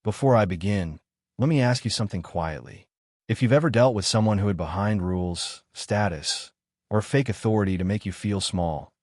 Before I begin, let me ask you something quietly. If you've ever dealt with someone who hid behind rules, status, or fake authority to make you feel small,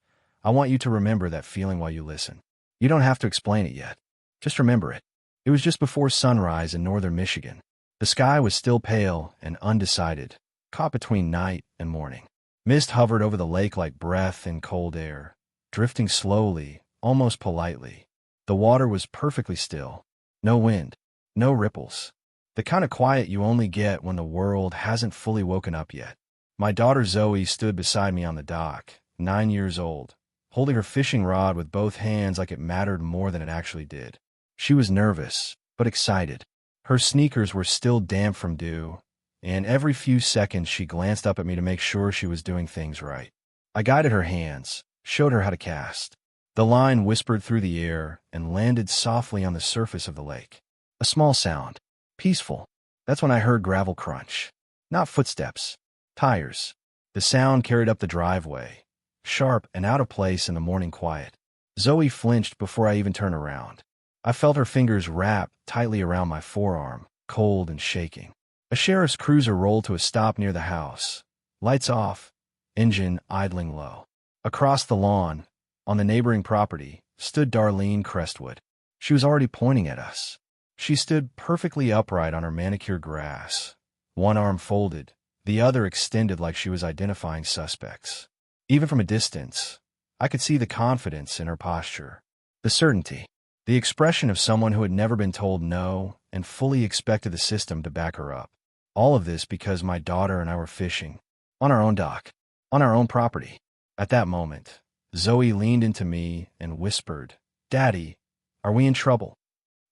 I want you to remember that feeling while you listen. You don't have to explain it yet. Just remember it. It was just before sunrise in northern Michigan. The sky was still pale and undecided, caught between night and morning. Mist hovered over the lake like breath in cold air, drifting slowly, almost politely. The water was perfectly still. No wind, no ripples. The kind of quiet you only get when the world hasn't fully woken up yet. My daughter Zoe stood beside me on the dock, 9 years old, holding her fishing rod with both hands like it mattered more than it actually did. She was nervous, but excited. Her sneakers were still damp from dew, and every few seconds she glanced up at me to make sure she was doing things right. I guided her hands, showed her how to cast. The line whispered through the air and landed softly on the surface of the lake. A small sound. Peaceful. That's when I heard gravel crunch. Not footsteps. Tires. The sound carried up the driveway, sharp and out of place in the morning quiet. Zoe flinched before I even turned around. I felt her fingers wrap tightly around my forearm, cold and shaking. A sheriff's cruiser rolled to a stop near the house. Lights off, engine idling low. Across the lawn, on the neighboring property, stood Darlene Crestwood. She was already pointing at us. She stood perfectly upright on her manicured grass, one arm folded, the other extended like she was identifying suspects. Even from a distance, I could see the confidence in her posture, the certainty, the expression of someone who had never been told no and fully expected the system to back her up. All of this because my daughter and I were fishing, on our own dock, on our own property. At that moment, Zoe leaned into me and whispered, "Daddy, are we in trouble?"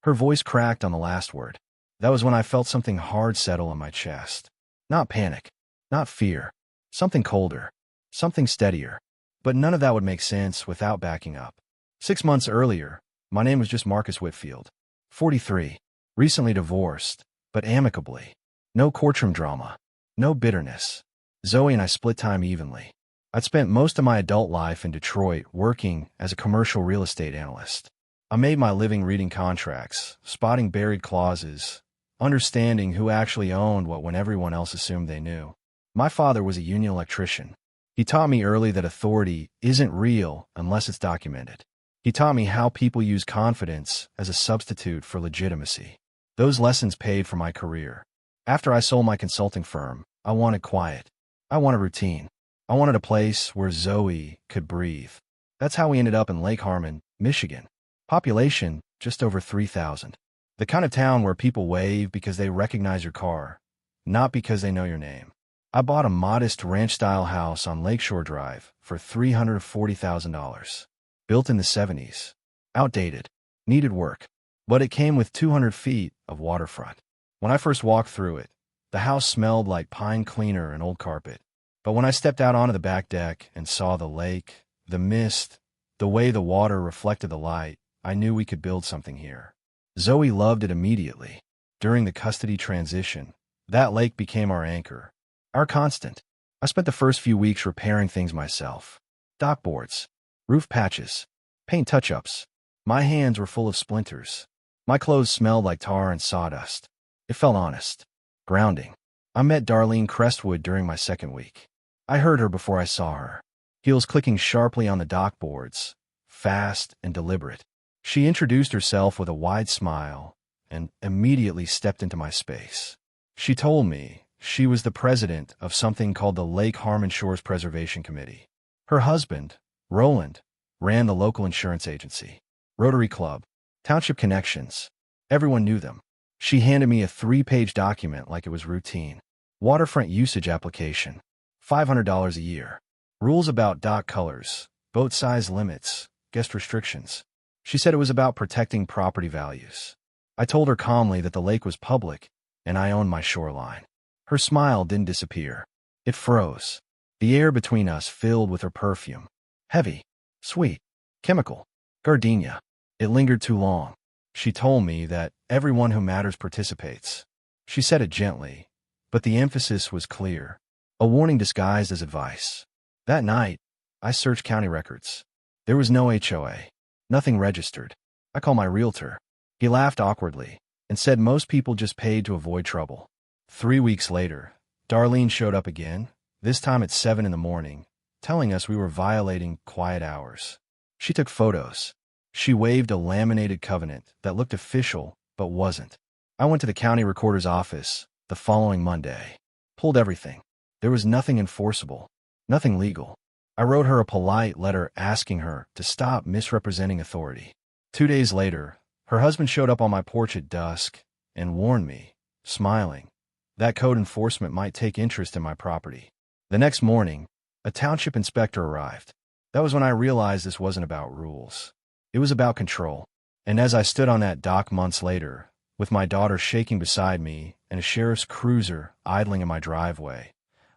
Her voice cracked on the last word. That was when I felt something hard settle in my chest. Not panic, not fear, something colder, something steadier. But none of that would make sense without backing up. 6 months earlier, my name was just Marcus Whitfield, 43, recently divorced, but amicably. No courtroom drama, no bitterness. Zoe and I split time evenly. I'd spent most of my adult life in Detroit working as a commercial real estate analyst. I made my living reading contracts, spotting buried clauses, understanding who actually owned what when everyone else assumed they knew. My father was a union electrician. He taught me early that authority isn't real unless it's documented. He taught me how people use confidence as a substitute for legitimacy. Those lessons paid for my career. After I sold my consulting firm, I wanted quiet. I wanted routine. I wanted a place where Zoe could breathe. That's how we ended up in Lake Harmon, Michigan. Population, just over 3,000. The kind of town where people wave because they recognize your car, not because they know your name. I bought a modest ranch-style house on Lakeshore Drive for $340,000. Built in the 70s. Outdated. Needed work. But it came with 200 feet of waterfront. When I first walked through it, the house smelled like pine cleaner and old carpet. But when I stepped out onto the back deck and saw the lake, the mist, the way the water reflected the light, I knew we could build something here. Zoe loved it immediately. During the custody transition, that lake became our anchor, our constant. I spent the first few weeks repairing things myself. Dock boards, roof patches, paint touch-ups. My hands were full of splinters. My clothes smelled like tar and sawdust. It felt honest, grounding. I met Darlene Crestwood during my second week. I heard her before I saw her, heels clicking sharply on the dock boards, fast and deliberate. She introduced herself with a wide smile and immediately stepped into my space. She told me she was the president of something called the Lake Harmon Shores Preservation Committee. Her husband, Roland, ran the local insurance agency, Rotary Club, Township Connections. Everyone knew them. She handed me a 3-page document like it was routine. Waterfront usage application, $500 a year. Rules about dock colors, boat size limits, guest restrictions. She said it was about protecting property values. I told her calmly that the lake was public and I owned my shoreline. Her smile didn't disappear. It froze. The air between us filled with her perfume. Heavy, sweet, chemical, gardenia. It lingered too long. She told me that everyone who matters participates. She said it gently, but the emphasis was clear. A warning disguised as advice. That night, I searched county records. There was no HOA. Nothing registered. I called my realtor. He laughed awkwardly. and said most people just paid to avoid trouble. 3 weeks later, Darlene showed up again, this time at 7 in the morning, telling us we were violating quiet hours. She took photos. She waved a laminated covenant that looked official but wasn't. I went to the county recorder's office the following Monday. Pulled everything. There was nothing enforceable, nothing legal. I wrote her a polite letter asking her to stop misrepresenting authority. 2 days later, her husband showed up on my porch at dusk and warned me, smiling, that code enforcement might take interest in my property. The next morning, a township inspector arrived. That was when I realized this wasn't about rules. It was about control. And as I stood on that dock months later, with my daughter shaking beside me and a sheriff's cruiser idling in my driveway,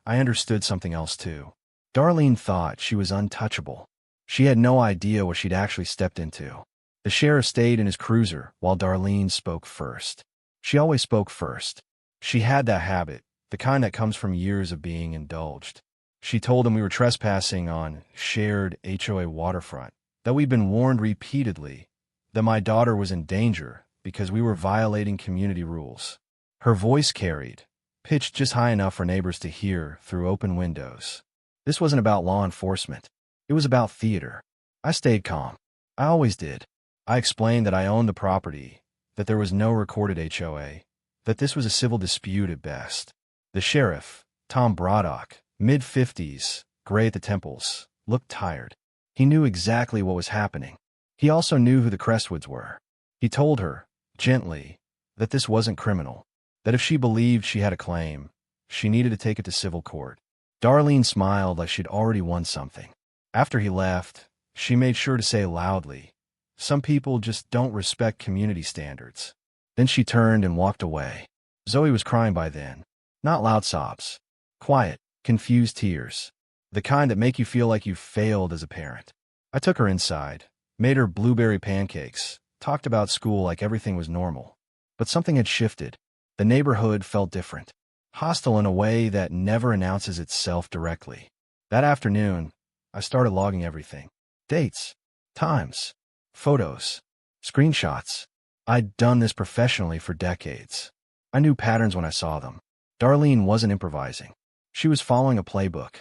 I understood something else too. Darlene thought she was untouchable. She had no idea what she'd actually stepped into. The sheriff stayed in his cruiser while Darlene spoke first. She always spoke first. She had that habit, the kind that comes from years of being indulged. She told him we were trespassing on shared HOA waterfront, that we'd been warned repeatedly, that my daughter was in danger because we were violating community rules. Her voice carried, pitched just high enough for neighbors to hear through open windows. This wasn't about law enforcement. It was about theater. I stayed calm. I always did. I explained that I owned the property, that there was no recorded HOA, that this was a civil dispute at best. The sheriff, Tom Braddock, mid-50s, gray at the temples, looked tired. He knew exactly what was happening. He also knew who the Crestwoods were. He told her, gently, that this wasn't criminal, that if she believed she had a claim, she needed to take it to civil court. Darlene smiled like she'd already won something. After he left, she made sure to say loudly, "Some people just don't respect community standards." Then she turned and walked away. Zoe was crying by then. Not loud sobs. Quiet, confused tears. The kind that make you feel like you've failed as a parent. I took her inside, made her blueberry pancakes, talked about school like everything was normal. But something had shifted. The neighborhood felt different. Hostile in a way that never announces itself directly. That afternoon, I started logging everything. Dates, times, photos, screenshots. I'd done this professionally for decades. I knew patterns when I saw them. Darlene wasn't improvising. She was following a playbook.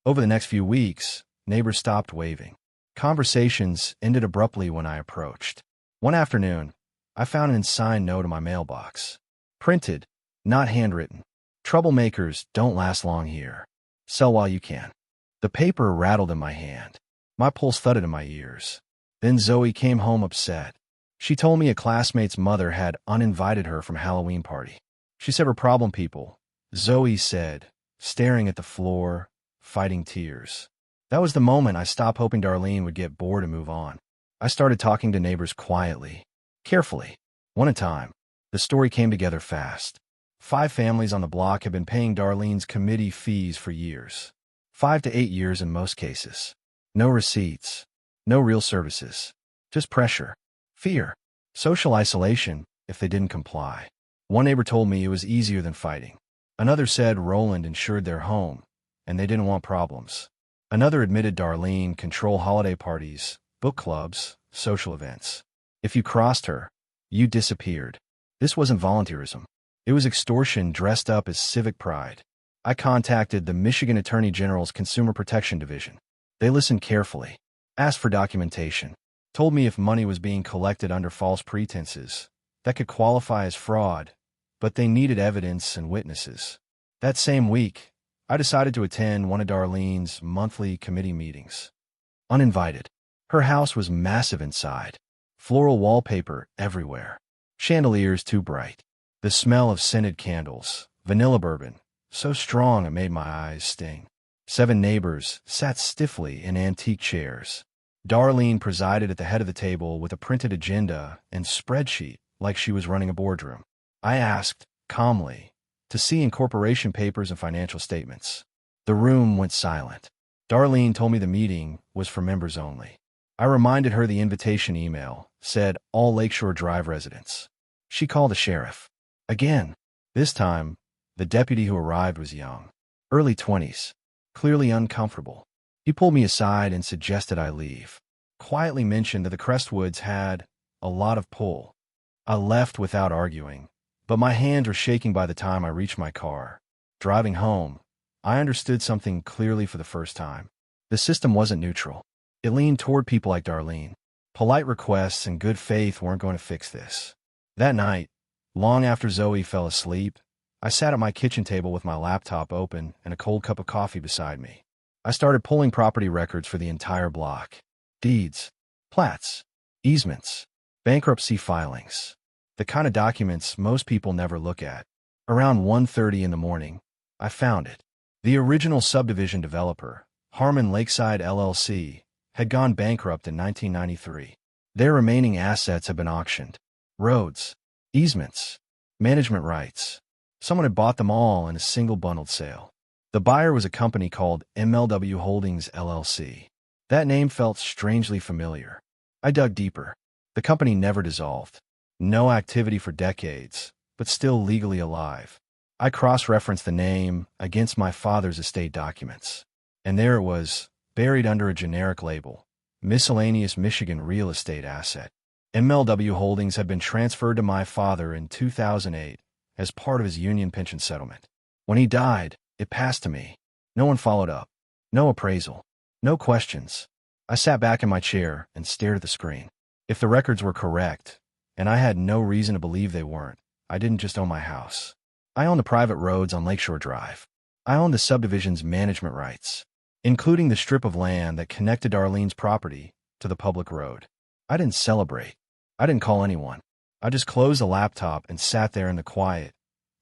Over the next few weeks, neighbors stopped waving. Conversations ended abruptly when I approached. One afternoon, I found an unsigned note in my mailbox. Printed, not handwritten. Troublemakers don't last long here. Sell while you can. The paper rattled in my hand. My pulse thudded in my ears. Then Zoe came home upset. She told me a classmate's mother had uninvited her from Halloween party. She said we're problem people, Zoe said, staring at the floor, fighting tears. That was the moment I stopped hoping Darlene would get bored and move on. I started talking to neighbors quietly, carefully, one at a time. The story came together fast. 5 families on the block had been paying Darlene's committee fees for years. 5 to 8 years in most cases. No receipts. No real services. Just pressure. Fear. Social isolation if they didn't comply. One neighbor told me it was easier than fighting. Another said Roland insured their home, and they didn't want problems. Another admitted Darlene controlled holiday parties, book clubs, social events. If you crossed her, you disappeared. This wasn't volunteerism. It was extortion dressed up as civic pride. I contacted the Michigan Attorney General's Consumer Protection Division. They listened carefully, asked for documentation, told me if money was being collected under false pretenses, that could qualify as fraud, but they needed evidence and witnesses. That same week, I decided to attend one of Darlene's monthly committee meetings. Uninvited. Her house was massive inside. Floral wallpaper everywhere. Chandeliers too bright. The smell of scented candles, vanilla bourbon, so strong it made my eyes sting. 7 neighbors sat stiffly in antique chairs. Darlene presided at the head of the table with a printed agenda and spreadsheet like she was running a boardroom. I asked, calmly, to see incorporation papers and financial statements. The room went silent. Darlene told me the meeting was for members only. I reminded her the invitation email said all Lakeshore Drive residents. She called the sheriff. Again. This time, the deputy who arrived was young, early 20s, clearly uncomfortable. He pulled me aside and suggested I leave. Quietly mentioned that the Crestwoods had a lot of pull. I left without arguing, but my hands were shaking by the time I reached my car. Driving home, I understood something clearly for the first time. The system wasn't neutral. It leaned toward people like Darlene. Polite requests and good faith weren't going to fix this. That night, long after Zoe fell asleep, I sat at my kitchen table with my laptop open and a cold cup of coffee beside me. I started pulling property records for the entire block. Deeds, plats, easements, bankruptcy filings. The kind of documents most people never look at. Around 1:30 in the morning, I found it. The original subdivision developer, Harmon Lakeside LLC, had gone bankrupt in 1993. Their remaining assets had been auctioned. Roads, easements, management rights. Someone had bought them all in a single bundled sale. The buyer was a company called MLW Holdings LLC. That name felt strangely familiar. I dug deeper. The company never dissolved. No activity for decades, but still legally alive. I cross-referenced the name against my father's estate documents. And there it was, buried under a generic label, Miscellaneous Michigan Real Estate Asset. MLW Holdings had been transferred to my father in 2008 as part of his union pension settlement. When he died, it passed to me. No one followed up. No appraisal. No questions. I sat back in my chair and stared at the screen. If the records were correct, and I had no reason to believe they weren't, I didn't just own my house. I owned the private roads on Lakeshore Drive. I owned the subdivision's management rights, including the strip of land that connected Darlene's property to the public road. I didn't celebrate. I didn't call anyone. I just closed the laptop and sat there in the quiet,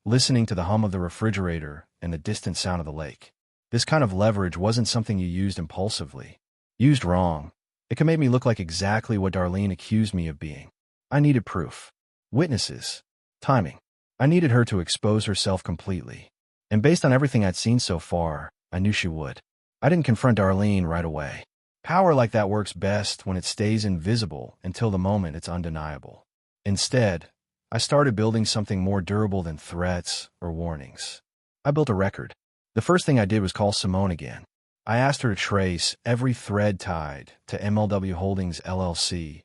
listening to the hum of the refrigerator and the distant sound of the lake. This kind of leverage wasn't something you used impulsively. Used wrong, it could make me look like exactly what Darlene accused me of being. I needed proof. Witnesses. Timing. I needed her to expose herself completely. And based on everything I'd seen so far, I knew she would. I didn't confront Darlene right away. Power like that works best when it stays invisible until the moment it's undeniable. Instead, I started building something more durable than threats or warnings. I built a record. The first thing I did was call Simone again. I asked her to trace every thread tied to MLW Holdings LLC,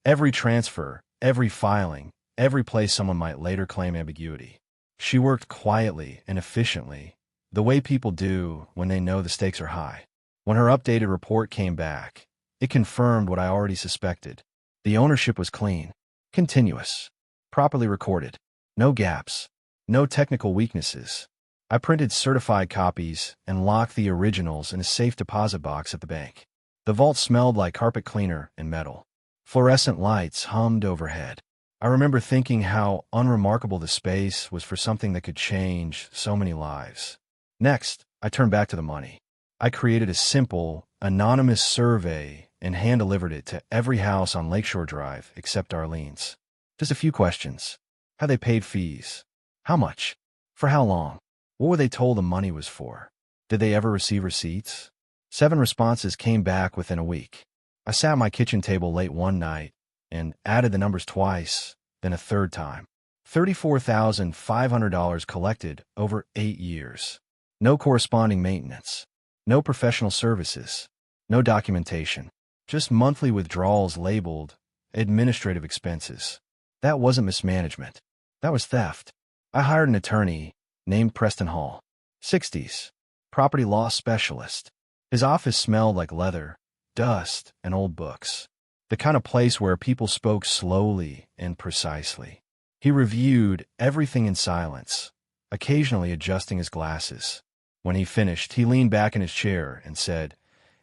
every transfer, every filing, every place someone might later claim ambiguity. She worked quietly and efficiently, the way people do when they know the stakes are high. When her updated report came back, it confirmed what I already suspected. The ownership was clean, continuous, properly recorded, no gaps, no technical weaknesses. I printed certified copies and locked the originals in a safe deposit box at the bank. The vault smelled like carpet cleaner and metal. Fluorescent lights hummed overhead. I remember thinking how unremarkable the space was for something that could change so many lives. Next, I turned back to the money. I created a simple, anonymous survey and hand-delivered it to every house on Lakeshore Drive except Darlene's. Just a few questions. How they paid fees? How much? For how long? What were they told the money was for? Did they ever receive receipts? 7 responses came back within a week. I sat at my kitchen table late one night and added the numbers twice, then a third time. $34,500 collected over 8 years. No corresponding maintenance. No professional services. No documentation. Just monthly withdrawals labeled administrative expenses. That wasn't mismanagement. That was theft. I hired an attorney named Preston Hall. 60s. Property law specialist. His office smelled like leather, dust, and old books. The kind of place where people spoke slowly and precisely. He reviewed everything in silence, occasionally adjusting his glasses. When he finished, he leaned back in his chair and said,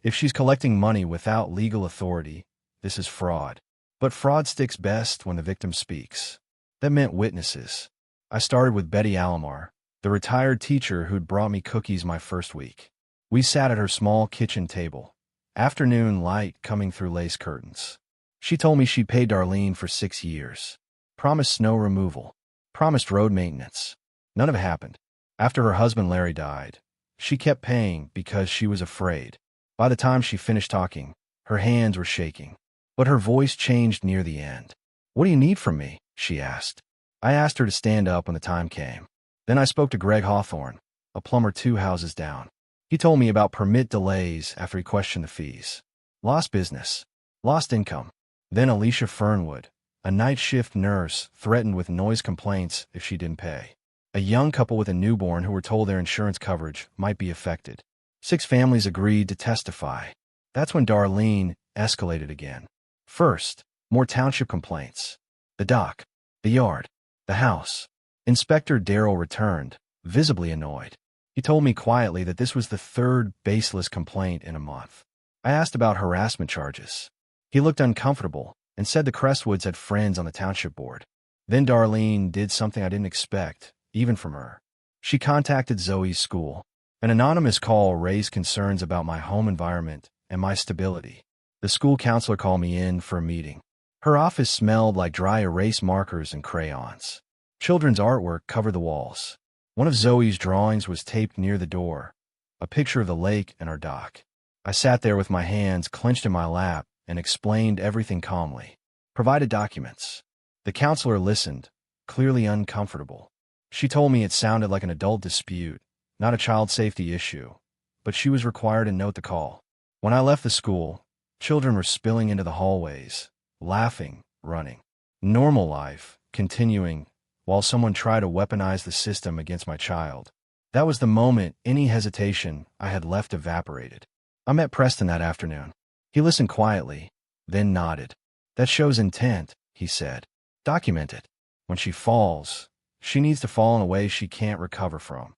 "If she's collecting money without legal authority, this is fraud. But fraud sticks best when the victim speaks." That meant witnesses. I started with Betty Alomar, the retired teacher who'd brought me cookies my first week. We sat at her small kitchen table, afternoon light coming through lace curtains. She told me she'd paid Darlene for 6 years. Promised snow removal. Promised road maintenance. None of it happened. After her husband Larry died, she kept paying because she was afraid. By the time she finished talking, her hands were shaking. But her voice changed near the end. "What do you need from me?" she asked. I asked her to stand up when the time came. Then I spoke to Greg Hawthorne, a plumber 2 houses down. He told me about permit delays after he questioned the fees. Lost business. Lost income. Then Alicia Fernwood, A night shift nurse threatened with noise complaints if she didn't pay. A young couple with a newborn who were told their insurance coverage might be affected. 6 families agreed to testify. That's when Darlene escalated again. First, more township complaints. The dock, the yard, the house. Inspector Darrell returned, visibly annoyed. He told me quietly that this was the 3rd baseless complaint in a month. I asked about harassment charges. He looked uncomfortable and said the Crestwoods had friends on the township board. Then Darlene did something I didn't expect, even from her. She contacted Zoe's school. An anonymous call raised concerns about my home environment and my stability. The school counselor called me in for a meeting. Her office smelled like dry erase markers and crayons. Children's artwork covered the walls. One of Zoe's drawings was taped near the door, a picture of the lake and our dock. I sat there with my hands clenched in my lap and explained everything calmly. Provided documents. The counselor listened, clearly uncomfortable. She told me it sounded like an adult dispute, not a child safety issue, but she was required to note the call. When I left the school, children were spilling into the hallways, laughing, running. Normal life, continuing, while someone tried to weaponize the system against my child. That was the moment any hesitation I had left evaporated. I met Preston that afternoon. He listened quietly, then nodded. That shows intent, he said. Document it. When she falls, she needs to fall in a way she can't recover from.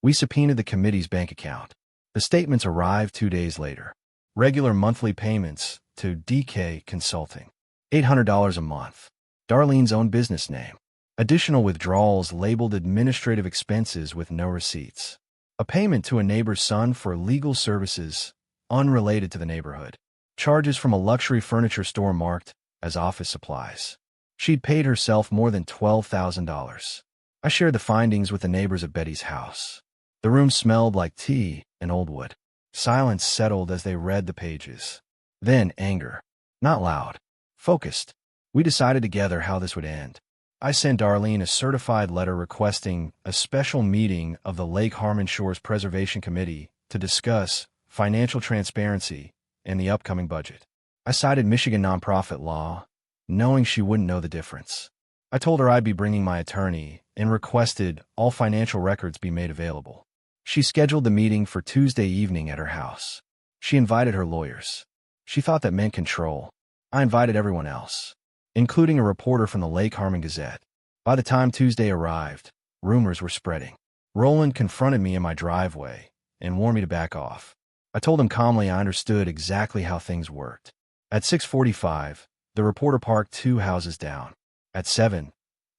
We subpoenaed the committee's bank account. The statements arrived 2 days later. Regular monthly payments to DK Consulting. $800 a month. Darlene's own business name. Additional withdrawals labeled administrative expenses with no receipts. A payment to a neighbor's son for legal services unrelated to the neighborhood. Charges from a luxury furniture store marked as office supplies. She'd paid herself more than $12,000. I shared the findings with the neighbors at Betty's house. The room smelled like tea and old wood. Silence settled as they read the pages. Then anger. Not loud. Focused. We decided together how this would end. I sent Darlene a certified letter requesting a special meeting of the Lake Harmon Shores Preservation Committee to discuss financial transparency and the upcoming budget. I cited Michigan nonprofit law, knowing she wouldn't know the difference. I told her I'd be bringing my attorney and requested all financial records be made available. She scheduled the meeting for Tuesday evening at her house. She invited her lawyers. She thought that meant control. I invited everyone else, including a reporter from the Lake Harmon Gazette. By the time Tuesday arrived, rumors were spreading. Roland confronted me in my driveway and warned me to back off. I told him calmly I understood exactly how things worked. At 6:45, the reporter parked 2 houses down. At 7,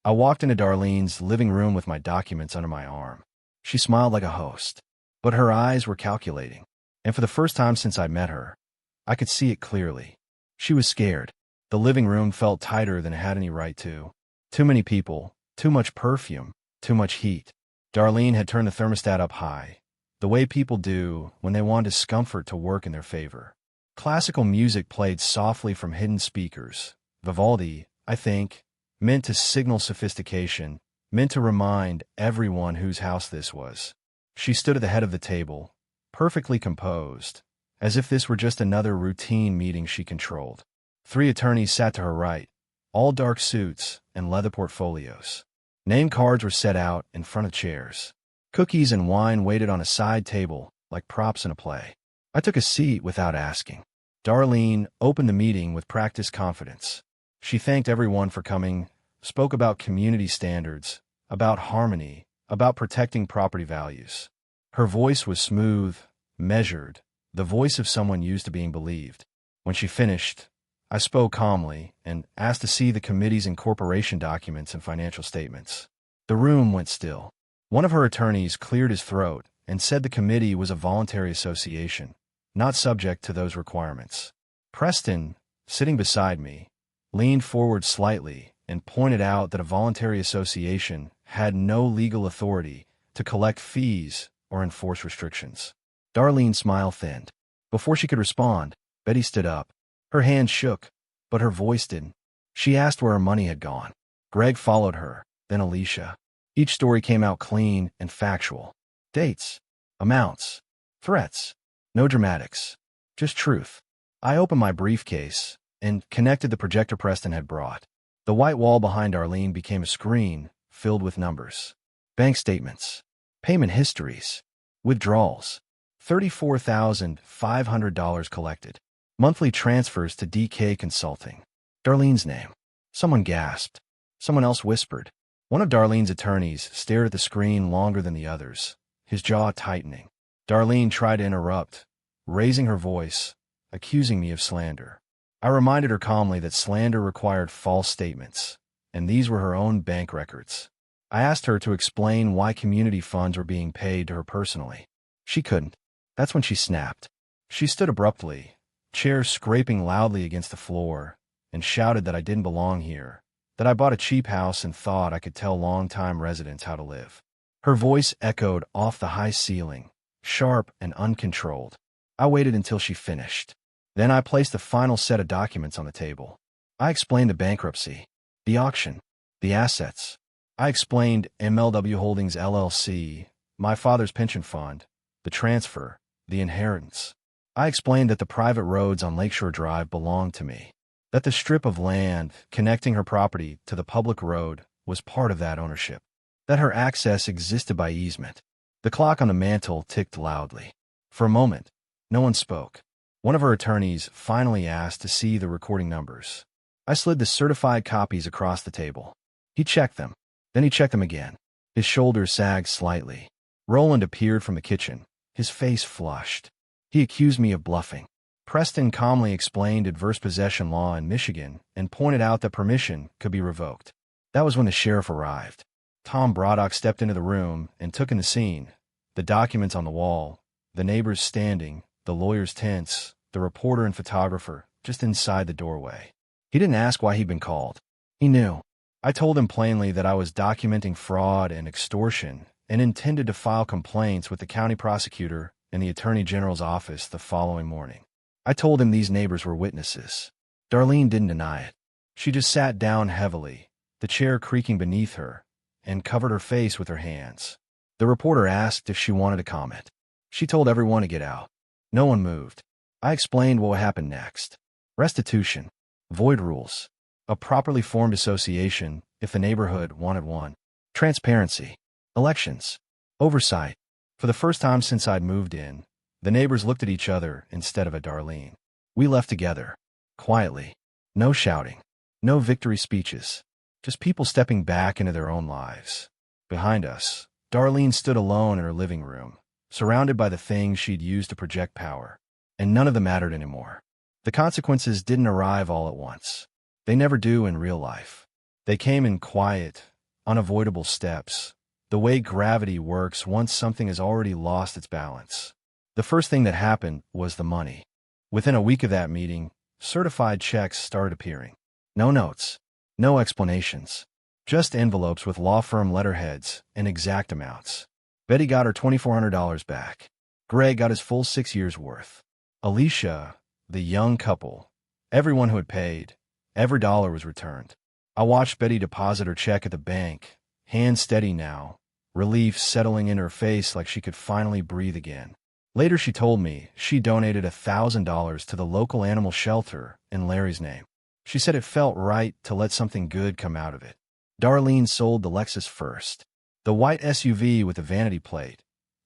I walked into Darlene's living room with my documents under my arm. She smiled like a host, but her eyes were calculating. And for the first time since I met her, I could see it clearly. She was scared. The living room felt tighter than it had any right to. Too many people, too much perfume, too much heat. Darlene had turned the thermostat up high, the way people do when they want discomfort to work in their favor. Classical music played softly from hidden speakers. Vivaldi, I think, meant to signal sophistication, meant to remind everyone whose house this was. She stood at the head of the table, perfectly composed, as if this were just another routine meeting she controlled. 3 attorneys sat to her right, all dark suits and leather portfolios. Name cards were set out in front of chairs. Cookies and wine waited on a side table like props in a play. I took a seat without asking. Darlene opened the meeting with practiced confidence. She thanked everyone for coming, spoke about community standards, about harmony, about protecting property values. Her voice was smooth, measured, the voice of someone used to being believed. When she finished, I spoke calmly and asked to see the committee's incorporation documents and financial statements. The room went still. One of her attorneys cleared his throat and said the committee was a voluntary association, not subject to those requirements. Preston, sitting beside me, leaned forward slightly and pointed out that a voluntary association had no legal authority to collect fees or enforce restrictions. Darlene's smile thinned. Before she could respond, Betty stood up. Her hand shook, but her voice didn't. She asked where her money had gone. Greg followed her, then Alicia. Each story came out clean and factual. Dates, amounts, threats. No dramatics, just truth. I opened my briefcase and connected the projector Preston had brought. The white wall behind Darlene became a screen filled with numbers. Bank statements, payment histories, withdrawals, $34,500 collected, monthly transfers to DK Consulting. Darlene's name. Someone gasped. Someone else whispered. One of Darlene's attorneys stared at the screen longer than the others, his jaw tightening. Darlene tried to interrupt, raising her voice, accusing me of slander. I reminded her calmly that slander required false statements, and these were her own bank records. I asked her to explain why community funds were being paid to her personally. She couldn't. That's when she snapped. She stood abruptly, chair scraping loudly against the floor, and shouted that I didn't belong here, that I bought a cheap house and thought I could tell long-time residents how to live. Her voice echoed off the high ceiling, sharp and uncontrolled. I waited until she finished. Then I placed the final set of documents on the table. I explained the bankruptcy, the auction, the assets. I explained MLW Holdings LLC, my father's pension fund, the transfer, the inheritance. I explained that the private roads on Lakeshore Drive belonged to me, that the strip of land connecting her property to the public road was part of that ownership, that her access existed by easement. The clock on the mantel ticked loudly. For a moment, no one spoke. One of her attorneys finally asked to see the recording numbers. I slid the certified copies across the table. He checked them. Then he checked them again. His shoulders sagged slightly. Roland appeared from the kitchen, his face flushed. He accused me of bluffing. Preston calmly explained adverse possession law in Michigan and pointed out that permission could be revoked. That was when the sheriff arrived. Tom Braddock stepped into the room and took in the scene. The documents on the wall, the neighbors standing, the lawyers tense, the reporter and photographer just inside the doorway. He didn't ask why he'd been called. He knew. I told him plainly that I was documenting fraud and extortion and intended to file complaints with the county prosecutor and the attorney general's office the following morning. I told him these neighbors were witnesses. Darlene didn't deny it. She just sat down heavily, the chair creaking beneath her, and covered her face with her hands. The reporter asked if she wanted to comment. She told everyone to get out. No one moved. I explained what would happen next. Restitution. Void rules. A properly formed association, if the neighborhood wanted one. Transparency. Elections. Oversight. For the first time since I'd moved in, the neighbors looked at each other instead of at Darlene. We left together. Quietly. No shouting. No victory speeches. Just people stepping back into their own lives. Behind us, Darlene stood alone in her living room, surrounded by the things she'd used to project power. And none of them mattered anymore. The consequences didn't arrive all at once. They never do in real life. They came in quiet, unavoidable steps, the way gravity works once something has already lost its balance. The first thing that happened was the money. Within a week of that meeting, certified checks started appearing. No notes, no explanations, just envelopes with law firm letterheads and exact amounts. Betty got her $2,400 back. Greg got his full 6 years' worth. Alicia, the young couple, everyone who had paid, every dollar was returned. I watched Betty deposit her check at the bank, hands steady now, relief settling in her face like she could finally breathe again. Later she told me she donated $1,000 to the local animal shelter in Larry's name. She said it felt right to let something good come out of it. Darlene sold the Lexus first. The white SUV with the vanity plate,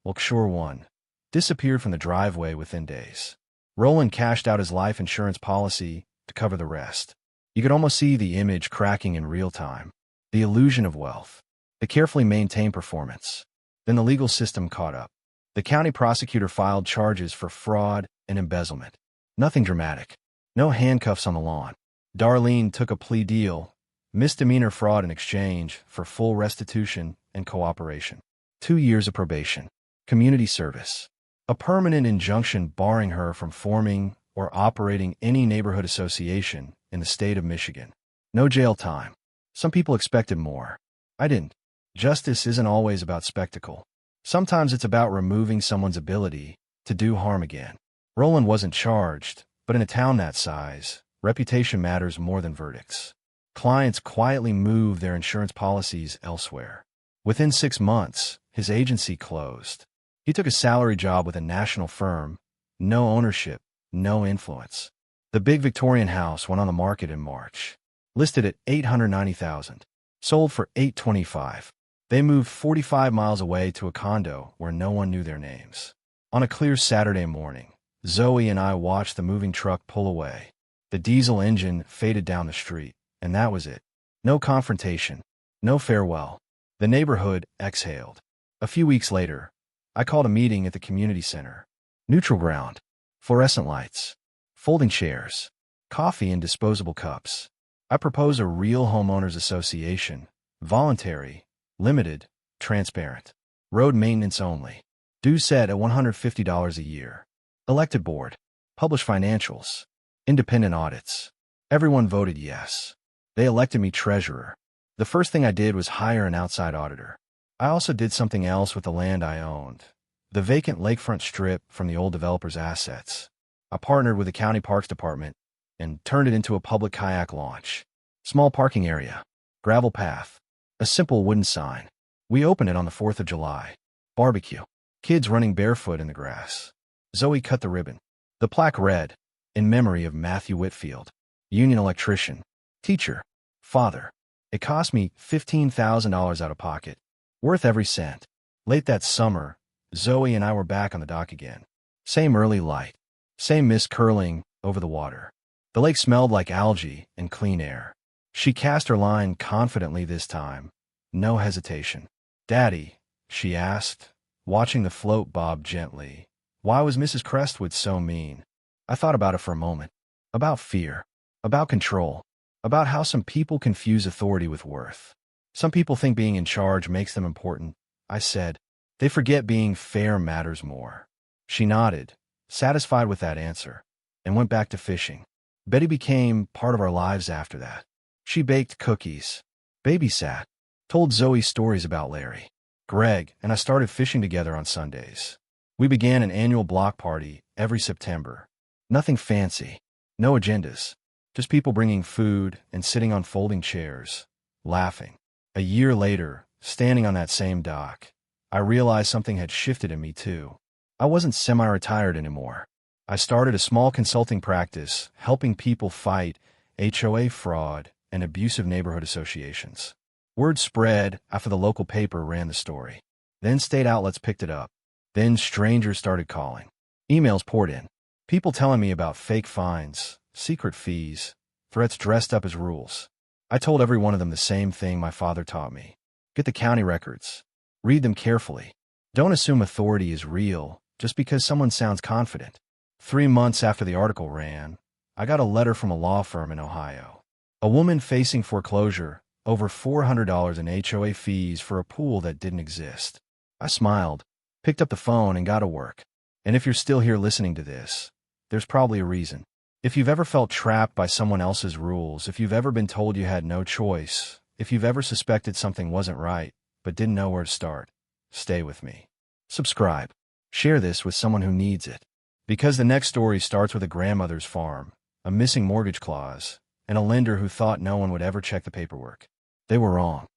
Lakeshore 1, disappeared from the driveway within days. Roland cashed out his life insurance policy to cover the rest. You could almost see the image cracking in real time. The illusion of wealth. The carefully maintained performance. Then the legal system caught up. The county prosecutor filed charges for fraud and embezzlement. Nothing dramatic. No handcuffs on the lawn. Darlene took a plea deal, misdemeanor fraud in exchange for full restitution and cooperation. 2 years of probation. Community service. A permanent injunction barring her from forming or operating any neighborhood association in the state of Michigan. No jail time. Some people expected more. I didn't. Justice isn't always about spectacle. Sometimes it's about removing someone's ability to do harm again. Roland wasn't charged, but in a town that size, reputation matters more than verdicts. Clients quietly moved their insurance policies elsewhere. Within 6 months, his agency closed. He took a salary job with a national firm. No ownership, no influence. The big Victorian house went on the market in March. Listed at $890,000. Sold for $825,000. They moved 45 miles away to a condo where no one knew their names. On a clear Saturday morning, Zoe and I watched the moving truck pull away. The diesel engine faded down the street, and that was it. No confrontation. No farewell. The neighborhood exhaled. A few weeks later, I called a meeting at the community center. Neutral ground. Fluorescent lights. Folding chairs. Coffee in disposable cups. I propose a real homeowners association. Voluntary. Limited. Transparent. Road maintenance only. Dues set at $150 a year. Elected board. Publish financials. Independent audits. Everyone voted yes. They elected me treasurer. The first thing I did was hire an outside auditor. I also did something else with the land I owned. The vacant lakefront strip from the old developer's assets. I partnered with the county parks department and turned it into a public kayak launch. Small parking area. Gravel path. A simple wooden sign. We opened it on the 4th of July. Barbecue. Kids running barefoot in the grass. Zoe cut the ribbon. The plaque read, "In memory of Matthew Whitfield, union electrician, teacher, father." It cost me $15,000 out of pocket. Worth every cent. Late that summer, Zoe and I were back on the dock again. Same early light. Same mist curling over the water. The lake smelled like algae and clean air. She cast her line confidently this time. No hesitation. "Daddy," she asked, watching the float bob gently, "why was Mrs. Crestwood so mean?" I thought about it for a moment. About fear. About control. About how some people confuse authority with worth. Some people think being in charge makes them important, I said. They forget being fair matters more. She nodded, satisfied with that answer, and went back to fishing. Betty became part of our lives after that. She baked cookies, babysat, told Zoe stories about Larry, Greg, and I started fishing together on Sundays. We began an annual block party every September. Nothing fancy, no agendas, just people bringing food and sitting on folding chairs, laughing. A year later, standing on that same dock, I realized something had shifted in me too. I wasn't semi-retired anymore. I started a small consulting practice helping people fight HOA fraud and abusive neighborhood associations. Word spread after the local paper ran the story. Then state outlets picked it up. Then strangers started calling. Emails poured in. People telling me about fake fines, secret fees, threats dressed up as rules. I told every one of them the same thing my father taught me. Get the county records. Read them carefully. Don't assume authority is real just because someone sounds confident. 3 months after the article ran, I got a letter from a law firm in Ohio. A woman facing foreclosure, over $400 in HOA fees for a pool that didn't exist. I smiled, picked up the phone, and got to work. And if you're still here listening to this, there's probably a reason. If you've ever felt trapped by someone else's rules, if you've ever been told you had no choice, if you've ever suspected something wasn't right, but didn't know where to start, stay with me. Subscribe. Share this with someone who needs it. Because the next story starts with a grandmother's farm, a missing mortgage clause, and a lender who thought no one would ever check the paperwork. They were wrong.